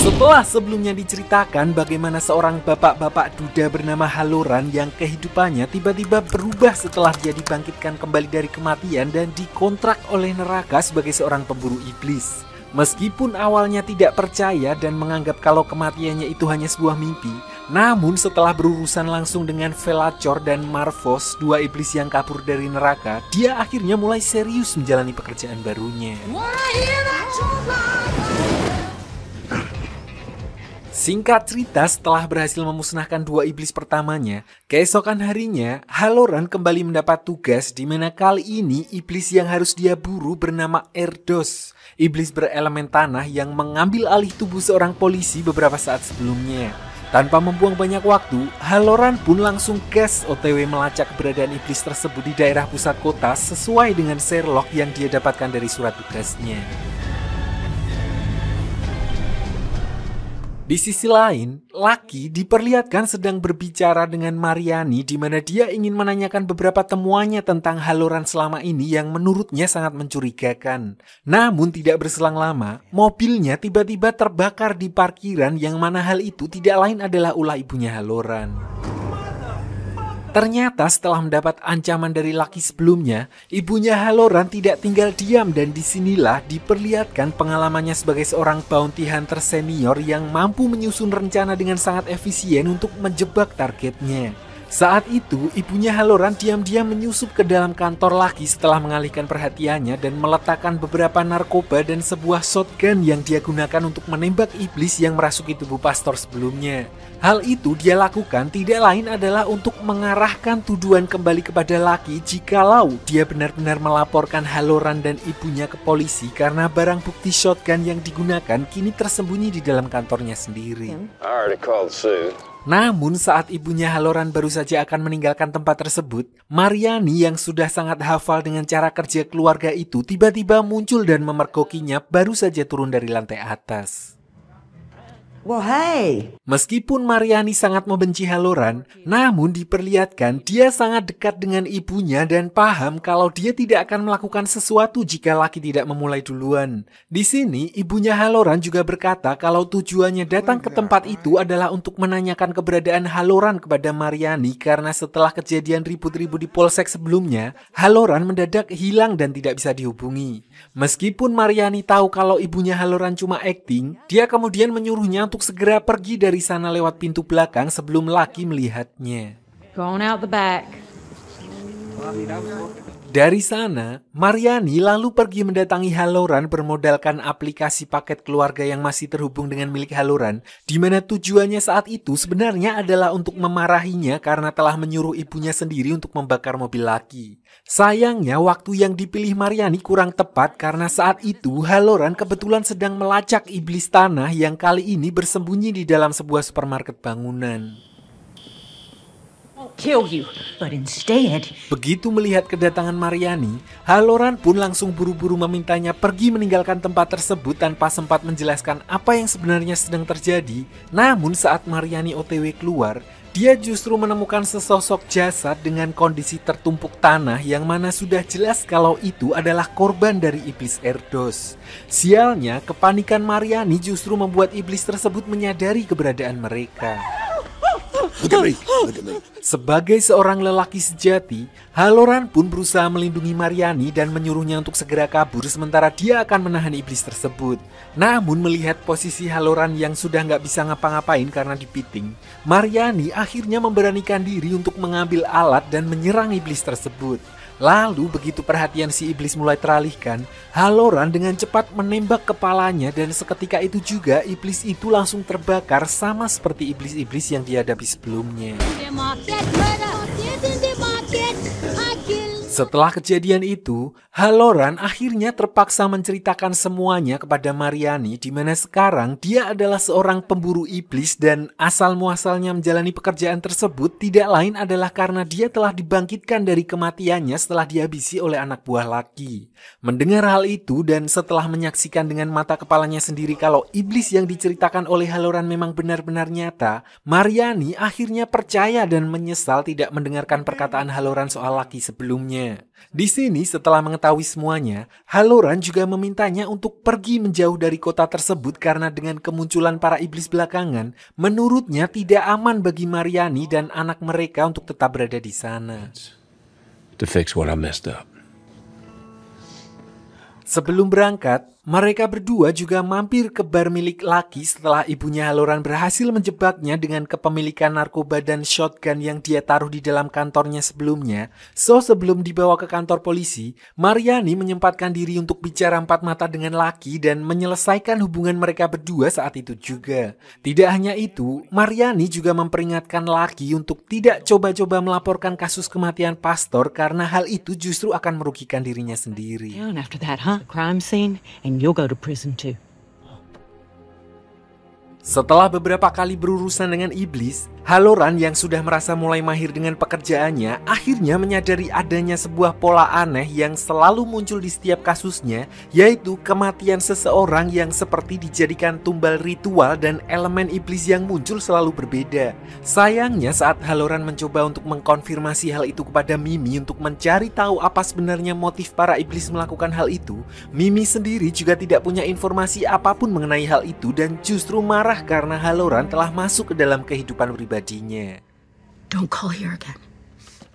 Setelah sebelumnya diceritakan bagaimana seorang bapak-bapak duda bernama Halloran yang kehidupannya tiba-tiba berubah setelah dia dibangkitkan kembali dari kematian dan dikontrak oleh neraka sebagai seorang pemburu iblis. Meskipun awalnya tidak percaya dan menganggap kalau kematiannya itu hanya sebuah mimpi, namun setelah berurusan langsung dengan Velacor dan Marvos, dua iblis yang kabur dari neraka, dia akhirnya mulai serius menjalani pekerjaan barunya. Singkat cerita, setelah berhasil memusnahkan dua iblis pertamanya, keesokan harinya, Halloran kembali mendapat tugas di mana kali ini iblis yang harus dia buru bernama Erdos, iblis berelemen tanah yang mengambil alih tubuh seorang polisi beberapa saat sebelumnya. Tanpa membuang banyak waktu, Halloran pun langsung gas OTW melacak keberadaan iblis tersebut di daerah pusat kota sesuai dengan Sherlock yang dia dapatkan dari surat tugasnya. Di sisi lain, Lucky diperlihatkan sedang berbicara dengan Mariani di mana dia ingin menanyakan beberapa temuannya tentang Halloran selama ini yang menurutnya sangat mencurigakan. Namun tidak berselang lama, mobilnya tiba-tiba terbakar di parkiran yang mana hal itu tidak lain adalah ulah ibunya Halloran. Ternyata setelah mendapat ancaman dari Lucky sebelumnya, ibunya Halloran tidak tinggal diam dan disinilah diperlihatkan pengalamannya sebagai seorang bounty hunter senior yang mampu menyusun rencana dengan sangat efisien untuk menjebak targetnya. Saat itu, ibunya Halloran diam-diam menyusup ke dalam kantor Lucky setelah mengalihkan perhatiannya dan meletakkan beberapa narkoba dan sebuah shotgun yang dia gunakan untuk menembak iblis yang merasuki tubuh pastor sebelumnya. Hal itu dia lakukan tidak lain adalah untuk mengarahkan tuduhan kembali kepada Lucky jikalau dia benar-benar melaporkan Halloran dan ibunya ke polisi karena barang bukti shotgun yang digunakan kini tersembunyi di dalam kantornya sendiri. Namun saat ibunya Halloran baru saja akan meninggalkan tempat tersebut, Mariani yang sudah sangat hafal dengan cara kerja keluarga itu tiba-tiba muncul dan memergokinya baru saja turun dari lantai atas. Meskipun Mariani sangat membenci Halloran, namun diperlihatkan dia sangat dekat dengan ibunya dan paham kalau dia tidak akan melakukan sesuatu jika Lucky tidak memulai duluan. Di sini, ibunya Halloran juga berkata kalau tujuannya datang ke tempat itu adalah untuk menanyakan keberadaan Halloran kepada Mariani karena setelah kejadian ribut-ribut di polsek sebelumnya, Halloran mendadak hilang dan tidak bisa dihubungi. Meskipun Mariani tahu kalau ibunya Halloran cuma acting, dia kemudian menyuruhnya untuk segera pergi dari sana lewat pintu belakang sebelum Lucky melihatnya. Dari sana, Mariani lalu pergi mendatangi Halloran bermodalkan aplikasi paket keluarga yang masih terhubung dengan milik Halloran, di mana tujuannya saat itu sebenarnya adalah untuk memarahinya karena telah menyuruh ibunya sendiri untuk membakar mobil Lucky. Sayangnya waktu yang dipilih Mariani kurang tepat karena saat itu Halloran kebetulan sedang melacak iblis tanah yang kali ini bersembunyi di dalam sebuah supermarket bangunan. Begitu melihat kedatangan Mariani, Halloran pun langsung buru-buru memintanya pergi meninggalkan tempat tersebut tanpa sempat menjelaskan apa yang sebenarnya sedang terjadi. Namun saat Mariani OTW keluar, dia justru menemukan sesosok jasad dengan kondisi tertumpuk tanah yang mana sudah jelas kalau itu adalah korban dari iblis Erdos. Sialnya, kepanikan Mariani justru membuat iblis tersebut menyadari keberadaan mereka. Sebagai seorang lelaki sejati, Halloran pun berusaha melindungi Mariani dan menyuruhnya untuk segera kabur sementara dia akan menahan iblis tersebut. Namun melihat posisi Halloran yang sudah nggak bisa ngapa-ngapain karena dipiting, Mariani akhirnya memberanikan diri untuk mengambil alat dan menyerang iblis tersebut. Lalu begitu perhatian si iblis mulai teralihkan, Halloran dengan cepat menembak kepalanya dan seketika itu juga iblis itu langsung terbakar sama seperti iblis-iblis yang dihadapi sebelumnya. Setelah kejadian itu, Halloran akhirnya terpaksa menceritakan semuanya kepada Mariani di mana sekarang dia adalah seorang pemburu iblis dan asal-muasalnya menjalani pekerjaan tersebut tidak lain adalah karena dia telah dibangkitkan dari kematiannya setelah dihabisi oleh anak buah Lucky. Mendengar hal itu dan setelah menyaksikan dengan mata kepalanya sendiri kalau iblis yang diceritakan oleh Halloran memang benar-benar nyata, Mariani akhirnya percaya dan menyesal tidak mendengarkan perkataan Halloran soal Lucky sebelumnya. sebelumnya. Di sini setelah mengetahui semuanya, Halloran juga memintanya untuk pergi menjauh dari kota tersebut karena dengan kemunculan para iblis belakangan, menurutnya tidak aman bagi Mariani dan anak mereka untuk tetap berada di sana. To fix what I messed up. Sebelum berangkat, mereka berdua juga mampir ke bar milik Lucky setelah ibunya Halloran berhasil menjebaknya dengan kepemilikan narkoba dan shotgun yang dia taruh di dalam kantornya sebelumnya. So, sebelum dibawa ke kantor polisi, Mariani menyempatkan diri untuk bicara empat mata dengan Lucky dan menyelesaikan hubungan mereka berdua saat itu juga. Tidak hanya itu, Mariani juga memperingatkan Lucky untuk tidak coba-coba melaporkan kasus kematian pastor karena hal itu justru akan merugikan dirinya sendiri. After that, huh? Crime scene, and you'll go to prison too. Setelah beberapa kali berurusan dengan iblis, Halloran yang sudah merasa mulai mahir dengan pekerjaannya akhirnya menyadari adanya sebuah pola aneh yang selalu muncul di setiap kasusnya, yaitu kematian seseorang yang seperti dijadikan tumbal ritual dan elemen iblis yang muncul selalu berbeda. Sayangnya saat Halloran mencoba untuk mengkonfirmasi hal itu kepada Mimi untuk mencari tahu apa sebenarnya motif para iblis melakukan hal itu, Mimi sendiri juga tidak punya informasi apapun mengenai hal itu dan justru marah karena Halloran telah masuk ke dalam kehidupan pribadinya. Don't call here again.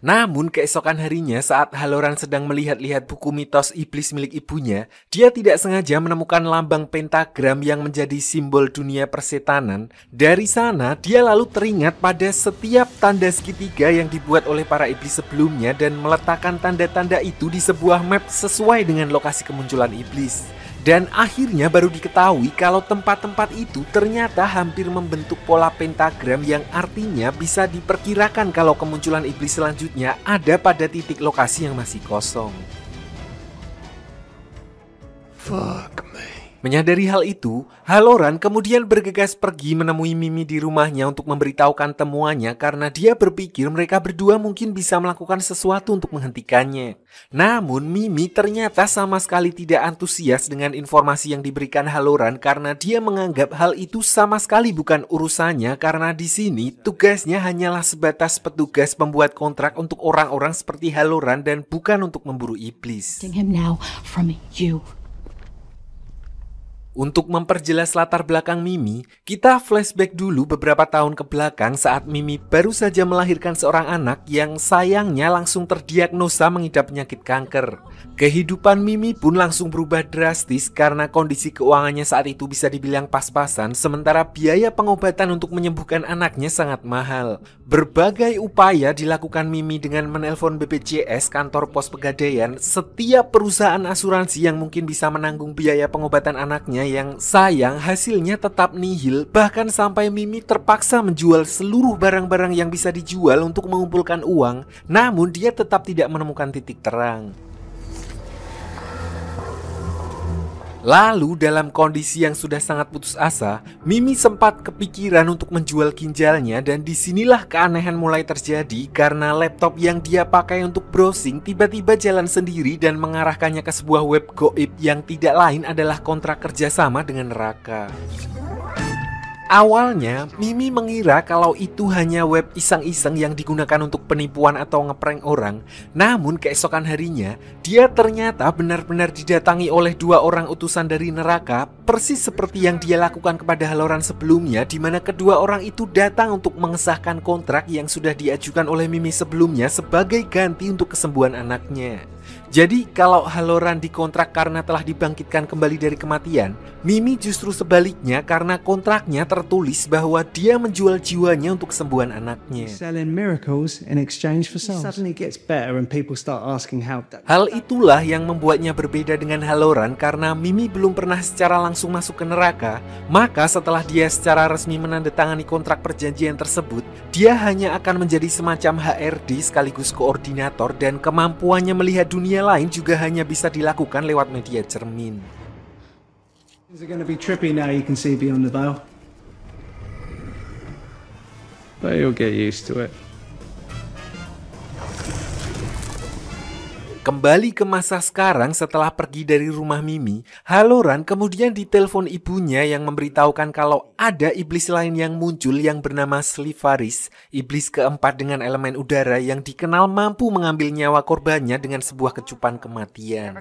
Namun keesokan harinya saat Halloran sedang melihat-lihat buku mitos iblis milik ibunya, dia tidak sengaja menemukan lambang pentagram yang menjadi simbol dunia persetanan. Dari sana dia lalu teringat pada setiap tanda segitiga yang dibuat oleh para iblis sebelumnya dan meletakkan tanda-tanda itu di sebuah map sesuai dengan lokasi kemunculan iblis. Dan akhirnya baru diketahui kalau tempat-tempat itu ternyata hampir membentuk pola pentagram yang artinya bisa diperkirakan kalau kemunculan iblis selanjutnya ada pada titik lokasi yang masih kosong. Fuck me. Menyadari hal itu, Halloran kemudian bergegas pergi menemui Mimi di rumahnya untuk memberitahukan temuannya karena dia berpikir mereka berdua mungkin bisa melakukan sesuatu untuk menghentikannya. Namun Mimi ternyata sama sekali tidak antusias dengan informasi yang diberikan Halloran karena dia menganggap hal itu sama sekali bukan urusannya karena di sini tugasnya hanyalah sebatas petugas pembuat kontrak untuk orang-orang seperti Halloran dan bukan untuk memburu iblis. Him now from you. Untuk memperjelas latar belakang Mimi, kita flashback dulu beberapa tahun ke belakang saat Mimi baru saja melahirkan seorang anak yang sayangnya langsung terdiagnosa mengidap penyakit kanker. Kehidupan Mimi pun langsung berubah drastis karena kondisi keuangannya saat itu bisa dibilang pas-pasan, sementara biaya pengobatan untuk menyembuhkan anaknya sangat mahal. Berbagai upaya dilakukan Mimi dengan menelpon BPJS kantor pos Pegadaian, setiap perusahaan asuransi yang mungkin bisa menanggung biaya pengobatan anaknya yang sayang hasilnya tetap nihil, bahkan sampai Mimi terpaksa menjual seluruh barang-barang yang bisa dijual untuk mengumpulkan uang, namun dia tetap tidak menemukan titik terang. Lalu dalam kondisi yang sudah sangat putus asa, Mimi sempat kepikiran untuk menjual ginjalnya dan disinilah keanehan mulai terjadi karena laptop yang dia pakai untuk browsing tiba-tiba jalan sendiri dan mengarahkannya ke sebuah web goib yang tidak lain adalah kontrak kerjasama dengan neraka. Awalnya, Mimi mengira kalau itu hanya web iseng-iseng yang digunakan untuk penipuan atau ngeprank orang. Namun keesokan harinya, dia ternyata benar-benar didatangi oleh dua orang utusan dari neraka, persis seperti yang dia lakukan kepada Halloran sebelumnya, di mana kedua orang itu datang untuk mengesahkan kontrak yang sudah diajukan oleh Mimi sebelumnya sebagai ganti untuk kesembuhan anaknya. Jadi kalau Halloran dikontrak karena telah dibangkitkan kembali dari kematian, Mimi justru sebaliknya karena kontraknya tertulis bahwa dia menjual jiwanya untuk kesembuhan anaknya. Hal itulah yang membuatnya berbeda dengan Halloran karena Mimi belum pernah secara langsung masuk ke neraka, maka setelah dia secara resmi menandatangani kontrak perjanjian tersebut, dia hanya akan menjadi semacam HRD sekaligus koordinator dan kemampuannya melihat dunia lain juga hanya bisa dilakukan lewat media cermin. Things are going to be trippy now you can see beyond the veil. But you'll get used to it. Kembali ke masa sekarang setelah pergi dari rumah Mimi, Halloran kemudian ditelepon ibunya yang memberitahukan kalau ada iblis lain yang muncul yang bernama Slivaris, iblis keempat dengan elemen udara yang dikenal mampu mengambil nyawa korbannya dengan sebuah kecupan kematian.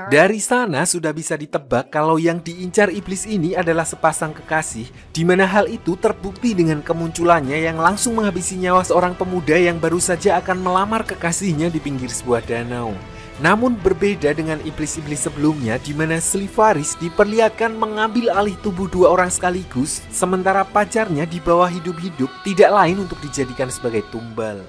Dari sana sudah bisa ditebak kalau yang diincar iblis ini adalah sepasang kekasih, di mana hal itu terbukti dengan kemunculannya yang langsung menghabisi nyawa seorang pemuda yang baru saja akan melamar kekasihnya di pinggir sebuah danau. Namun berbeda dengan iblis-iblis sebelumnya di mana Slivaris diperlihatkan mengambil alih tubuh dua orang sekaligus, sementara pacarnya dibawa hidup-hidup tidak lain untuk dijadikan sebagai tumbal.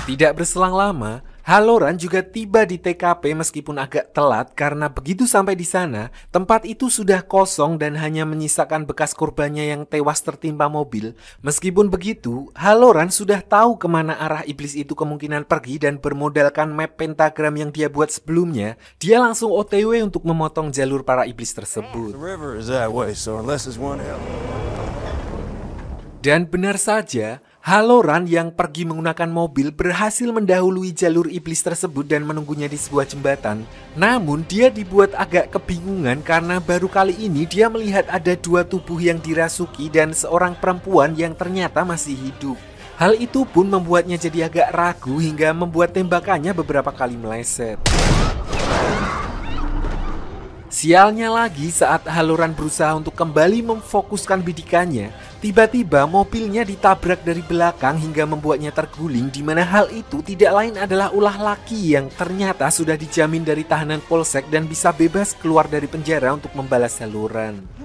Tidak berselang lama, Halloran juga tiba di TKP meskipun agak telat karena begitu sampai di sana, tempat itu sudah kosong dan hanya menyisakan bekas korbannya yang tewas tertimpa mobil. Meskipun begitu, Halloran sudah tahu kemana arah iblis itu kemungkinan pergi dan bermodalkan map pentagram yang dia buat sebelumnya, dia langsung OTW untuk memotong jalur para iblis tersebut. Dan benar saja, Halloran yang pergi menggunakan mobil berhasil mendahului jalur iblis tersebut dan menunggunya di sebuah jembatan. Namun dia dibuat agak kebingungan karena baru kali ini dia melihat ada dua tubuh yang dirasuki dan seorang perempuan yang ternyata masih hidup. Hal itu pun membuatnya jadi agak ragu hingga membuat tembakannya beberapa kali meleset. Sialnya lagi saat Halloran berusaha untuk kembali memfokuskan bidikannya, tiba-tiba mobilnya ditabrak dari belakang hingga membuatnya terguling, di mana hal itu tidak lain adalah ulah laki yang ternyata sudah dijamin dari tahanan polsek dan bisa bebas keluar dari penjara untuk membalas Halloran.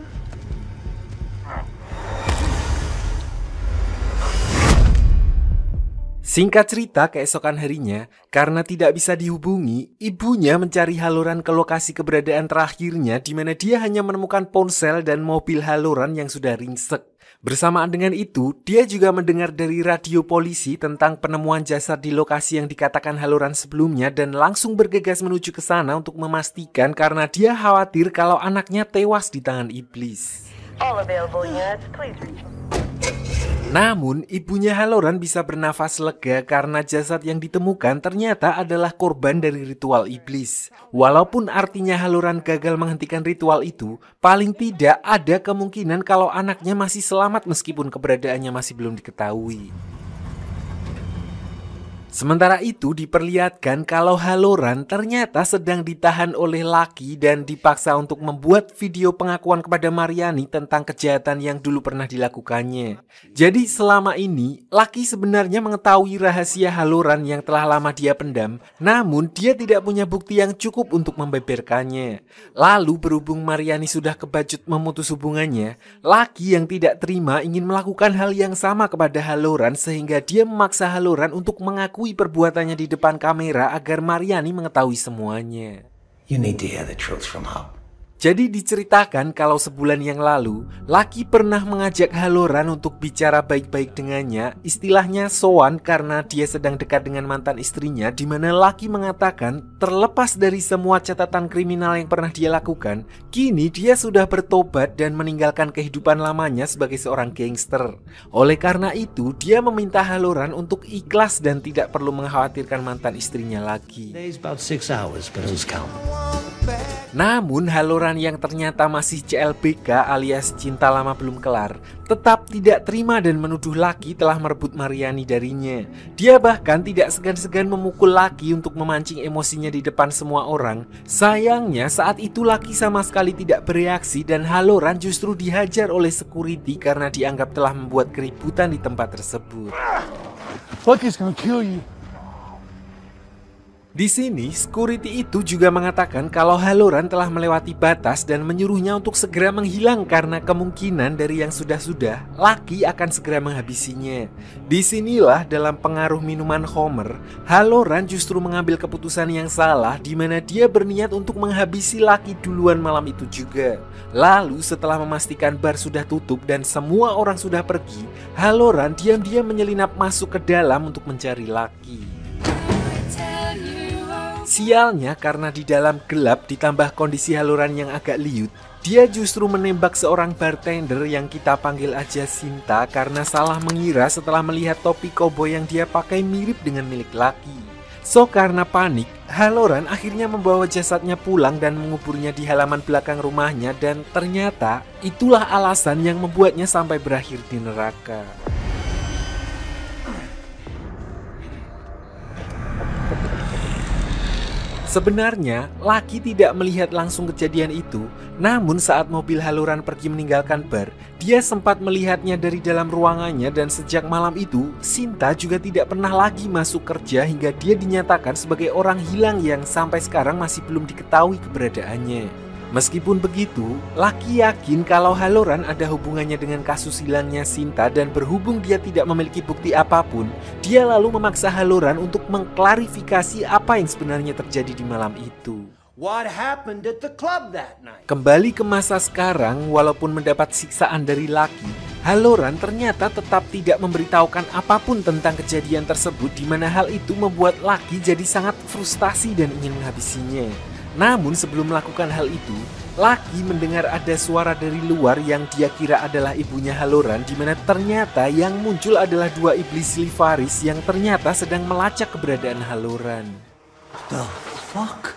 Singkat cerita, keesokan harinya, karena tidak bisa dihubungi, ibunya mencari Halloran ke lokasi keberadaan terakhirnya di mana dia hanya menemukan ponsel dan mobil Halloran yang sudah ringsek. Bersamaan dengan itu, dia juga mendengar dari radio polisi tentang penemuan jasad di lokasi yang dikatakan Halloran sebelumnya dan langsung bergegas menuju ke sana untuk memastikan karena dia khawatir kalau anaknya tewas di tangan iblis. Namun, ibunya Halloran bisa bernafas lega karena jasad yang ditemukan ternyata adalah korban dari ritual iblis. Walaupun artinya Halloran gagal menghentikan ritual itu, paling tidak ada kemungkinan kalau anaknya masih selamat meskipun keberadaannya masih belum diketahui. Sementara itu diperlihatkan kalau Halloran ternyata sedang ditahan oleh Lucky dan dipaksa untuk membuat video pengakuan kepada Mariani tentang kejahatan yang dulu pernah dilakukannya. Jadi selama ini Lucky sebenarnya mengetahui rahasia Halloran yang telah lama dia pendam, namun dia tidak punya bukti yang cukup untuk membeberkannya. Lalu berhubung Mariani sudah kebajut memutus hubungannya, Lucky yang tidak terima ingin melakukan hal yang sama kepada Halloran sehingga dia memaksa Halloran untuk mengaku perbuatannya di depan kamera agar Mariani mengetahui semuanya. You need to hear the truth from Hub. Jadi diceritakan kalau sebulan yang lalu, Lucky pernah mengajak Halloran untuk bicara baik-baik dengannya, istilahnya sowan karena dia sedang dekat dengan mantan istrinya, di mana Lucky mengatakan terlepas dari semua catatan kriminal yang pernah dia lakukan, kini dia sudah bertobat dan meninggalkan kehidupan lamanya sebagai seorang gangster. Oleh karena itu, dia meminta Halloran untuk ikhlas dan tidak perlu mengkhawatirkan mantan istrinya lagi. Namun Halloran yang ternyata masih CLBK alias cinta lama belum kelar, tetap tidak terima dan menuduh Lucky telah merebut Mariani darinya. Dia bahkan tidak segan-segan memukul Lucky untuk memancing emosinya di depan semua orang. Sayangnya saat itu Lucky sama sekali tidak bereaksi dan Halloran justru dihajar oleh security karena dianggap telah membuat keributan di tempat tersebut. Lucky's gonna kill you. Di sini, security itu juga mengatakan kalau Halloran telah melewati batas dan menyuruhnya untuk segera menghilang karena kemungkinan dari yang sudah-sudah, Lucky akan segera menghabisinya. Disinilah dalam pengaruh minuman Homer, Halloran justru mengambil keputusan yang salah di mana dia berniat untuk menghabisi Lucky duluan malam itu juga. Lalu setelah memastikan bar sudah tutup dan semua orang sudah pergi, Halloran diam-diam menyelinap masuk ke dalam untuk mencari Lucky. Sialnya karena di dalam gelap ditambah kondisi Halloran yang agak liut, dia justru menembak seorang bartender yang kita panggil aja Sinta karena salah mengira setelah melihat topi koboi yang dia pakai mirip dengan milik Lucky. So karena panik, Halloran akhirnya membawa jasadnya pulang dan menguburnya di halaman belakang rumahnya, dan ternyata itulah alasan yang membuatnya sampai berakhir di neraka. Sebenarnya, Lucky tidak melihat langsung kejadian itu, namun saat mobil Halloran pergi meninggalkan bar, dia sempat melihatnya dari dalam ruangannya, dan sejak malam itu, Sinta juga tidak pernah lagi masuk kerja hingga dia dinyatakan sebagai orang hilang yang sampai sekarang masih belum diketahui keberadaannya. Meskipun begitu, Lucky yakin kalau Halloran ada hubungannya dengan kasus hilangnya Sinta, dan berhubung dia tidak memiliki bukti apapun, dia lalu memaksa Halloran untuk mengklarifikasi apa yang sebenarnya terjadi di malam itu. What happened at the club that night? Kembali ke masa sekarang, walaupun mendapat siksaan dari Lucky, Halloran ternyata tetap tidak memberitahukan apapun tentang kejadian tersebut, di mana hal itu membuat Lucky jadi sangat frustasi dan ingin menghabisinya. Namun sebelum melakukan hal itu, Lucky mendengar ada suara dari luar yang dia kira adalah ibunya Halloran, di mana ternyata yang muncul adalah dua iblis Slivaris yang ternyata sedang melacak keberadaan Halloran. The fuck?